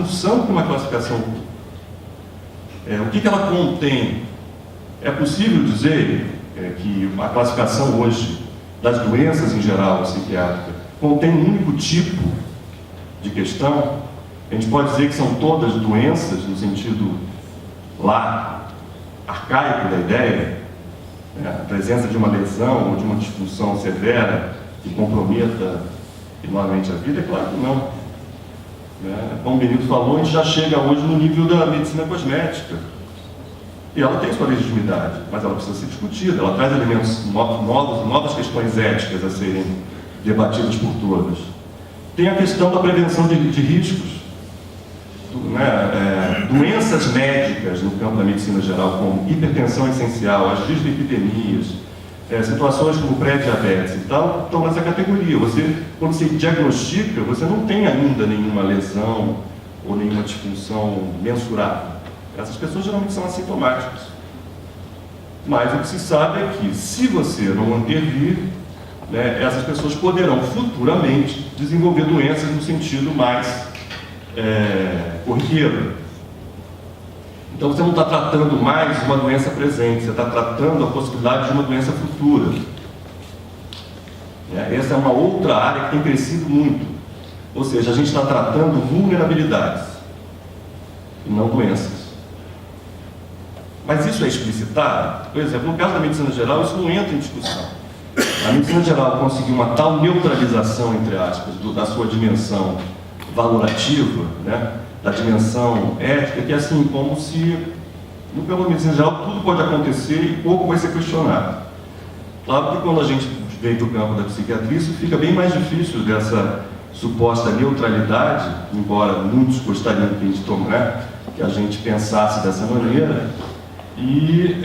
função que uma classificação ocupa. O que ela contém? É possível dizer que a classificação hoje das doenças em geral psiquiátrica contém um único tipo de questão? A gente pode dizer que são todas doenças no sentido lá arcaico da ideia, a presença de uma lesão ou de uma disfunção severa que comprometa enormemente a vida? É claro que não. Como o Benito falou, a gente já chega hoje no nível da medicina cosmética. E ela tem sua legitimidade, mas ela precisa ser discutida. Ela traz elementos novos, novas questões éticas a serem debatidas por todos. Tem a questão da prevenção de riscos. Doenças médicas no campo da medicina geral, como hipertensão essencial, as dislipidemias, situações como pré-diabetes e tal, estão nessa categoria. Quando se diagnostica, você não tem ainda nenhuma lesão ou nenhuma disfunção mensurável. Essas pessoas geralmente são assintomáticas. Mas o que se sabe é que, se você não intervir, essas pessoas poderão futuramente desenvolver doenças no sentido mais corriqueiro. Então você não está tratando mais uma doença presente, você está tratando a possibilidade de uma doença futura. Essa é uma outra área que tem crescido muito. Ou seja, a gente está tratando vulnerabilidades e não doenças. Mas isso é explicitado? Por exemplo, no caso da medicina geral, isso não entra em discussão. A medicina geral conseguiu uma tal neutralização, entre aspas, da sua dimensão valorativa, da dimensão ética, que é assim, como se, no campo da medicina geral, tudo pode acontecer e pouco vai ser questionado. Claro que quando a gente vem para o campo da psiquiatria, isso fica bem mais difícil dessa suposta neutralidade, embora muitos gostariam que a gente pensasse dessa maneira. E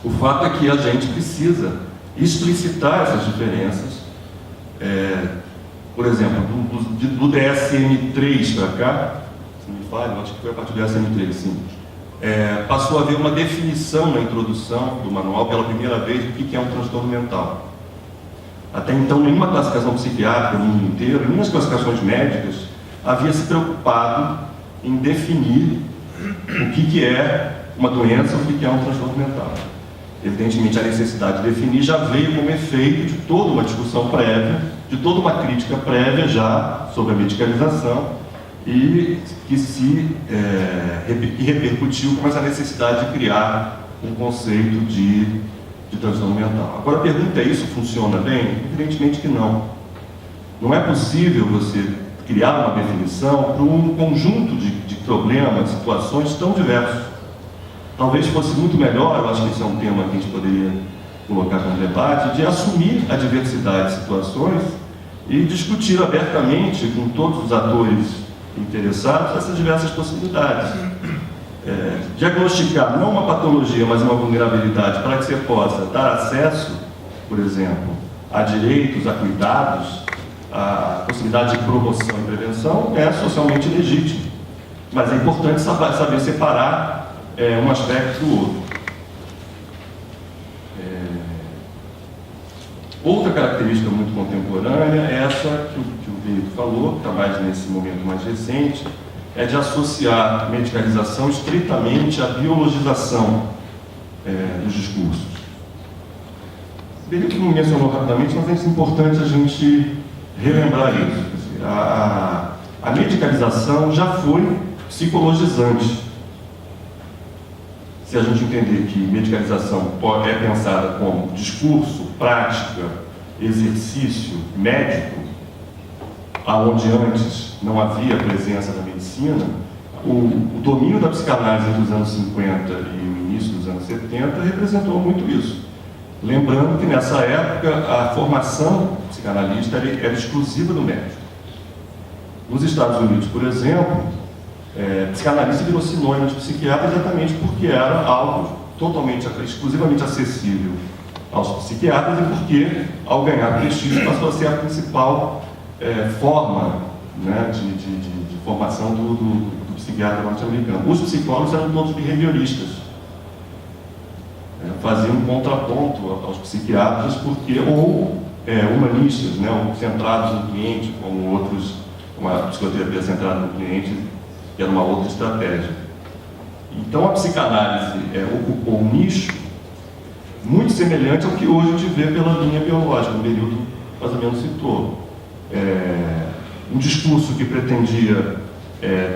o fato é que a gente precisa explicitar essas diferenças. Por exemplo, do DSM-3 para cá, se me falha, acho que foi a partir do DSM-3, sim, passou a haver uma definição na introdução do manual pela primeira vez do que é um transtorno mental. Até então, nenhuma classificação psiquiátrica no mundo inteiro, nenhuma classificações médicas, havia se preocupado em definir o que é uma doença, o que é um transtorno mental. Evidentemente, a necessidade de definir já veio como efeito de toda uma discussão prévia, de toda uma crítica prévia já sobre a medicalização e que repercutiu com essa necessidade de criar um conceito de transtorno mental. Agora a pergunta é, isso funciona bem? Evidentemente que não. Não é possível você criar uma definição para um conjunto de problemas, de situações tão diversos. Talvez fosse muito melhor, eu acho que esse é um tema que a gente poderia colocar como debate, de assumir a diversidade de situações e discutir abertamente com todos os atores interessados essas diversas possibilidades. Diagnosticar não uma patologia, mas uma vulnerabilidade para que você possa dar acesso, por exemplo, a direitos, a cuidados, a possibilidade de promoção e prevenção é socialmente legítimo. Mas é importante saber separar um aspecto do outro. Outra característica muito contemporânea é essa que o Benito falou, que está mais nesse momento mais recente, é de associar medicalização estritamente à biologização dos discursos. O Benito não mencionou rapidamente, mas é importante a gente relembrar isso. A medicalização já foi psicologizante. Se a gente entender que medicalização é pensada como discurso, prática, exercício médico, aonde antes não havia presença da medicina, o domínio da psicanálise entre os anos 50 e o início dos anos 70 representou muito isso. Lembrando que nessa época a formação psicanalista era exclusiva do médico. Nos Estados Unidos, por exemplo, psicanalista virou sinônimo de psiquiatra exatamente porque era algo exclusivamente acessível aos psiquiatras e porque, ao ganhar prestígio, passou a ser a principal forma de formação do psiquiatra norte-americano. Os psicólogos eram todos behavioristas, faziam um contraponto aos psiquiatras, ou humanistas, ou centrados no cliente, como outros uma psicoterapia centrada no cliente, que era uma outra estratégia. Então a psicanálise ocupou um nicho muito semelhante ao que hoje a gente vê pela linha biológica, o Benilton mais ou menos citou. Um discurso que pretendia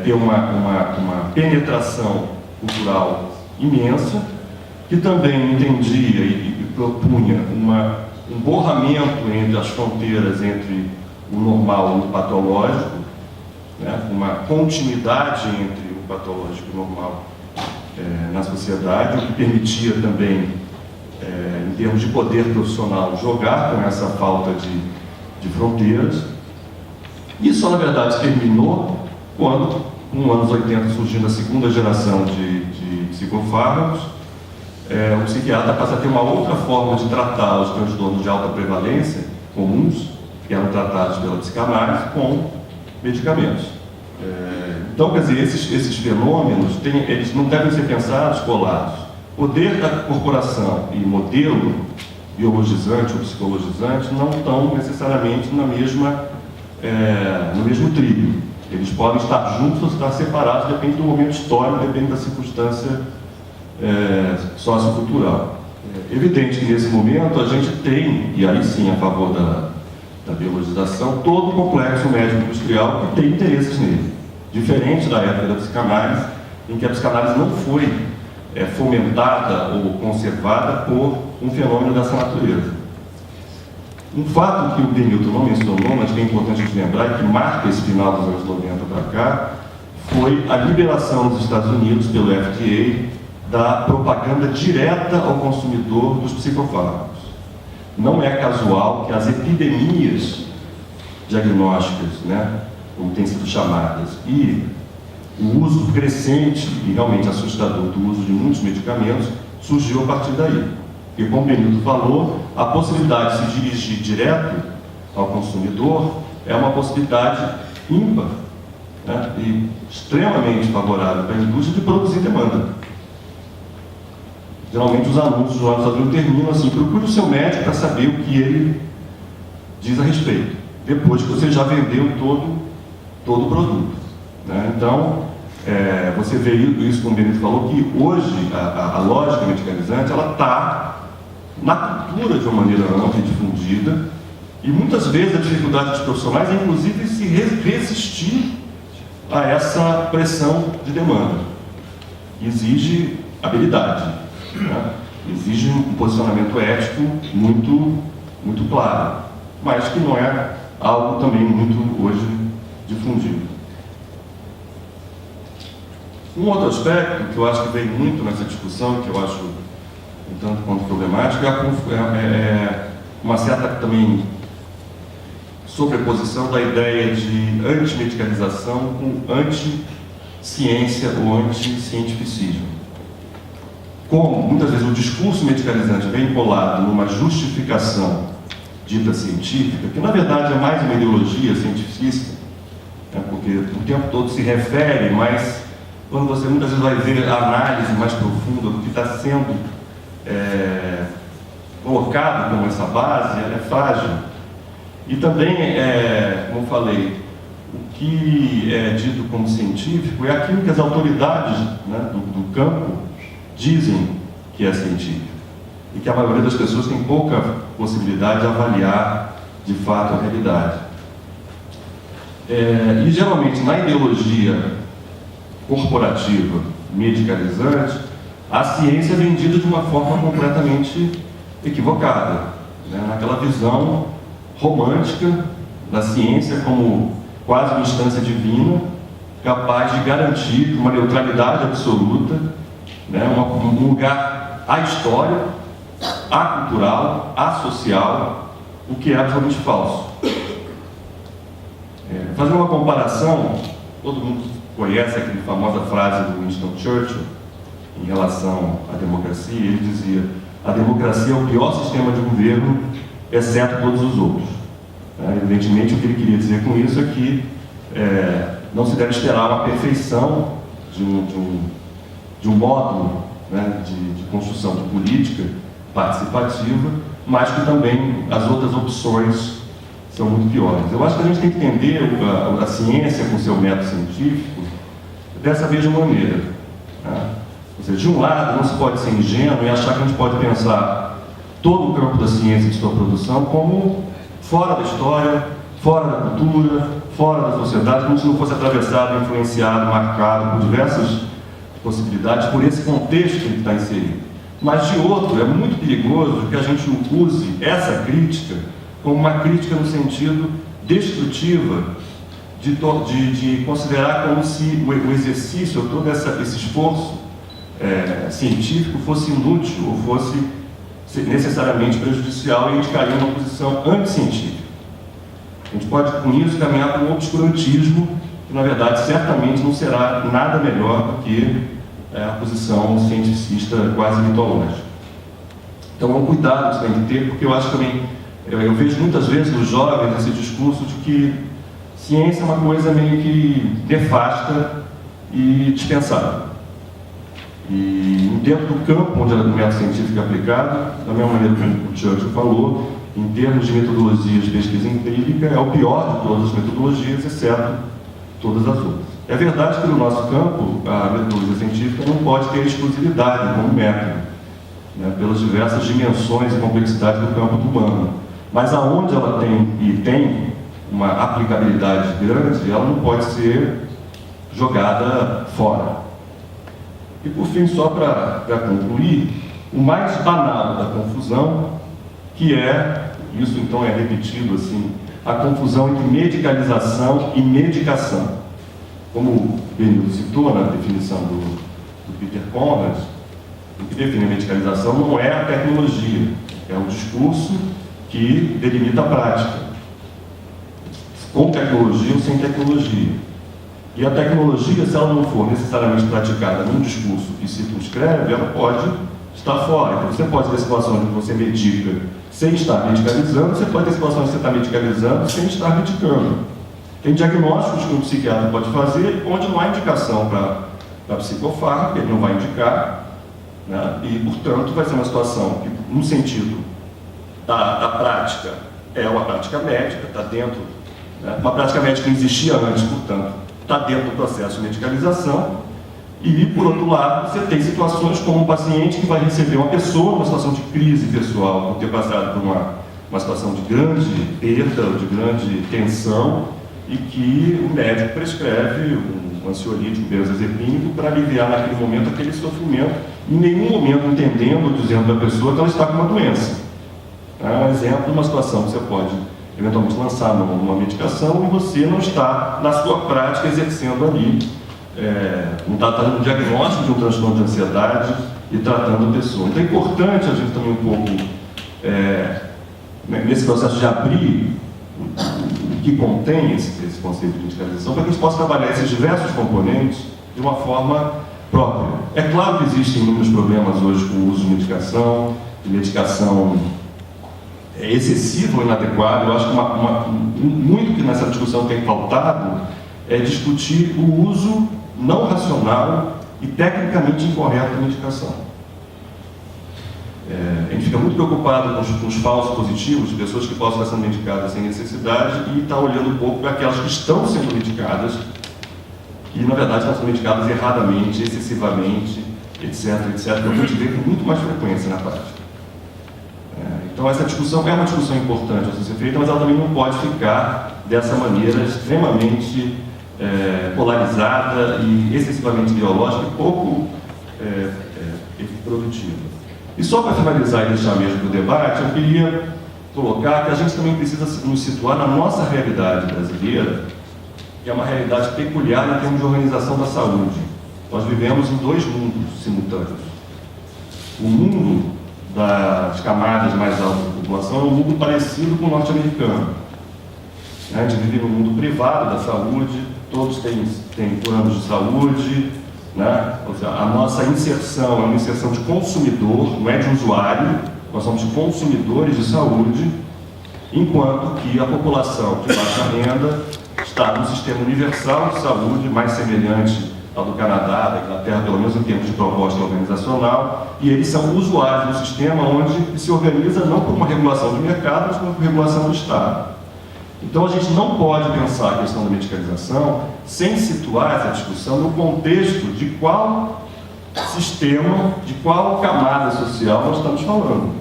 ter uma penetração cultural imensa, que também entendia e propunha um borramento entre as fronteiras entre o normal e o patológico, né? Uma continuidade entre o patológico e o normal na sociedade, o que permitia também, em termos de poder profissional, jogar com essa falta de fronteiras. Isso, na verdade, terminou quando, nos anos 80, surgindo a segunda geração de psicofármacos, o psiquiatra passa a ter uma outra forma de tratar os transtornos de alta prevalência comuns, que eram tratados pela psicanálise, com medicamentos. Então, quer dizer, esses fenômenos, eles não devem ser pensados colados. Poder da corporação e modelo biologizante ou psicologizante não estão necessariamente no mesmo trilho. Eles podem estar juntos ou estar separados, depende do momento histórico, depende da circunstância sociocultural. É evidente que nesse momento a gente tem, e aí sim a favor da biologização, todo o complexo médico-industrial que tem interesses nele. Diferente da época da psicanálise, em que a psicanálise não foi fomentada ou conservada por um fenômeno dessa natureza. Um fato que o Benilton não mencionou, mas que é importante a gente lembrar, e que marca esse final dos anos 90 para cá, foi a liberação nos Estados Unidos, pelo FDA, da propaganda direta ao consumidor dos psicofármacos. Não é casual que as epidemias diagnósticas, né, como têm sido chamadas, e o uso crescente e realmente assustador do uso de muitos medicamentos surgiu a partir daí. E como o Benilton falou, a possibilidade de se dirigir direto ao consumidor é uma possibilidade ímpar, né, e extremamente favorável para a indústria de produzir demanda. Geralmente os anúncios lá nos Estados Unidos terminam assim: procure o seu médico para saber o que ele diz a respeito, depois que você já vendeu todo o produto, né? Então, você vê isso, como o Benito falou, que hoje a lógica medicalizante ela está na cultura de uma maneira ampla e difundida, e muitas vezes a dificuldade dos profissionais é inclusive se resistir a essa pressão de demanda. Exige habilidade, né? Exige um posicionamento ético muito claro, mas que não é algo também muito hoje difundido. Um outro aspecto que eu acho que vem muito nessa discussão, que eu acho um tanto quanto problemático, é uma certa também sobreposição da ideia de antimedicalização com anti-ciência ou anti-cientificismo. Como muitas vezes o discurso medicalizante vem colado numa justificação dita científica, que na verdade é mais uma ideologia cientificista, né, porque o tempo todo se refere, mas quando você muitas vezes vai ver a análise mais profunda do que está sendo colocado como essa base, ela é frágil. E também, como eu falei, o que é dito como científico é aquilo que as autoridades, né, do campo dizem que é científico, e que a maioria das pessoas tem pouca possibilidade de avaliar de fato a realidade. E geralmente na ideologia corporativa medicalizante, a ciência é vendida de uma forma completamente equivocada, né? Naquela visão romântica da ciência como quase uma instância divina, capaz de garantir uma neutralidade absoluta, né? Um lugar ahistórico, acultural, asocial, o que é absolutamente falso. Fazendo uma comparação, todo mundo conhece aquela famosa frase do Winston Churchill em relação à democracia. Ele dizia: a democracia é o pior sistema de governo, exceto todos os outros. Evidentemente, o que ele queria dizer com isso é que não se deve esperar uma perfeição de um módulo, né, de construção de política participativa, mas que também as outras opções são muito piores. Eu acho que a gente tem que entender a ciência com o seu método científico dessa mesma maneira. Né? Ou seja, de um lado, não se pode ser ingênuo e achar que a gente pode pensar todo o campo da ciência e de sua produção como fora da história, fora da cultura, fora da sociedade, como se não fosse atravessado, influenciado, marcado por diversas possibilidades, por esse contexto que está inserido. Mas, de outro, é muito perigoso que a gente use essa crítica como uma crítica no sentido destrutiva de considerar como se o exercício, todo esse esforço científico fosse inútil ou fosse necessariamente prejudicial e indicaria uma posição anticientífica. A gente pode, com isso, caminhar para um obscurantismo que, na verdade, certamente não será nada melhor do que a posição cientificista quase mitológica. Então, é um cuidado que você tem que ter, porque eu acho também, eu vejo muitas vezes nos jovens esse discurso de que ciência é uma coisa meio que nefasta e dispensável. E dentro do campo onde o método científico é aplicado, da mesma maneira que o Churchill falou, em termos de metodologias de pesquisa empírica, é o pior de todas as metodologias, exceto todas as outras. É verdade que no nosso campo, a metodologia científica não pode ter exclusividade como método, né, pelas diversas dimensões e complexidades do campo humano. Mas aonde ela tem uma aplicabilidade grande, ela não pode ser jogada fora. E por fim, só para concluir, o mais banal da confusão, que é, isso então é repetido assim, a confusão entre medicalização e medicação. Como o Benildo citou na definição do Peter Conrad, o que define a medicalização não é a tecnologia, é o discurso que delimita a prática, com tecnologia ou sem tecnologia. E a tecnologia, se ela não for necessariamente praticada num discurso que circunscreve, ela pode estar fora. Então, você pode ter situações em que você medica sem estar medicalizando, você pode ter situações em que você está medicalizando sem estar medicando. Tem diagnósticos que um psiquiatra pode fazer onde não há indicação para psicofármaco, ele não vai indicar, né? E, portanto, vai ser uma situação que, no sentido da prática, é uma prática médica, está dentro, né? Uma prática médica que existia antes, portanto, está dentro do processo de medicalização. E, por outro lado, você tem situações como um paciente que vai receber uma pessoa numa situação de crise pessoal, por ter passado por uma situação de grande perda, de grande tensão, e que o médico prescreve um ansiolítico, benzodiazepínico, para aliviar naquele momento aquele sofrimento, em nenhum momento entendendo ou dizendo da pessoa que ela está com uma doença. É um exemplo de uma situação que você pode eventualmente lançar uma medicação e você não está, na sua prática, exercendo ali, não está dando um diagnóstico de um transtorno de ansiedade e tratando a pessoa. Então é importante a gente também um pouco, nesse processo de abrir o que contém esse conceito de medicalização, para que a gente possa trabalhar esses diversos componentes de uma forma própria. É claro que existem inúmeros problemas hoje com o uso de medicação excessivo ou inadequado. Eu acho que muito que nessa discussão tem faltado é discutir o uso não racional e tecnicamente incorreto da medicação. A gente fica muito preocupado com os falsos positivos, de pessoas que possam estar sendo medicadas sem necessidade, e está olhando um pouco para aquelas que estão sendo medicadas e, na verdade, estão sendo medicadas erradamente, excessivamente, etc., que a gente vê com muito mais frequência na prática. Então, essa discussão é uma discussão importante a ser feita, mas ela também não pode ficar dessa maneira extremamente polarizada e excessivamente ideológica e pouco produtiva. E só para finalizar e deixar mesmo o debate, eu queria colocar que a gente também precisa nos situar na nossa realidade brasileira, que é uma realidade peculiar em termos de organização da saúde. Nós vivemos em dois mundos simultâneos. O mundo das camadas mais altas da população é um mundo parecido com o norte-americano. A gente vive no mundo privado da saúde, todos têm planos de saúde, né? Ou seja, a nossa inserção é uma inserção de consumidor, não é de usuário, nós somos consumidores de saúde, enquanto que a população de baixa renda está no sistema universal de saúde, mais semelhante ao do Canadá, da Inglaterra, pelo menos em termos de proposta organizacional, e eles são usuários do sistema onde se organiza não por uma regulação do mercado, mas por uma regulação do Estado. Então a gente não pode pensar a questão da medicalização sem situar essa discussão no contexto de qual sistema, de qual camada social nós estamos falando.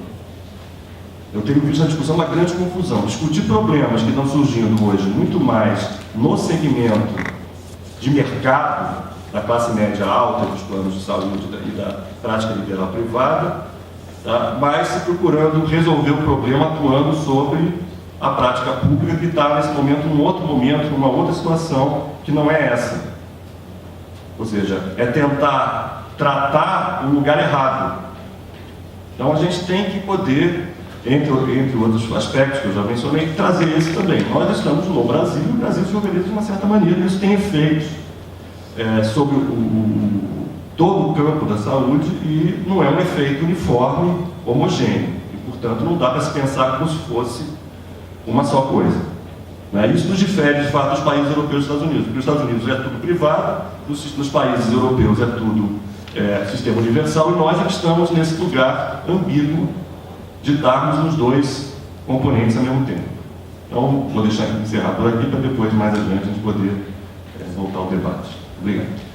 Eu tenho visto na discussão uma grande confusão. Discutir problemas que estão surgindo hoje muito mais no segmento de mercado da classe média alta, dos planos de saúde e da prática liberal privada, tá? Mas se procurando resolver o problema atuando sobre a prática pública que está nesse momento, num outro momento, numa outra situação que não é essa. Ou seja, é tentar tratar o lugar errado. Então a gente tem que poder, entre outros aspectos que eu já mencionei, trazer esse também. Nós estamos no Brasil, o Brasil se organiza de uma certa maneira, e isso tem efeitos sobre todo o campo da saúde e não é um efeito uniforme, homogêneo. E, portanto, não dá para se pensar como se fosse uma só coisa. Isso nos difere, de fato, dos países europeus e dos Estados Unidos. Porque nos Estados Unidos é tudo privado, nos países europeus é tudo sistema universal, e nós estamos nesse lugar ambíguo de estarmos nos dois componentes ao mesmo tempo. Então, vou deixar encerrar por aqui para depois, mais adiante, a gente poder voltar ao debate. Obrigado.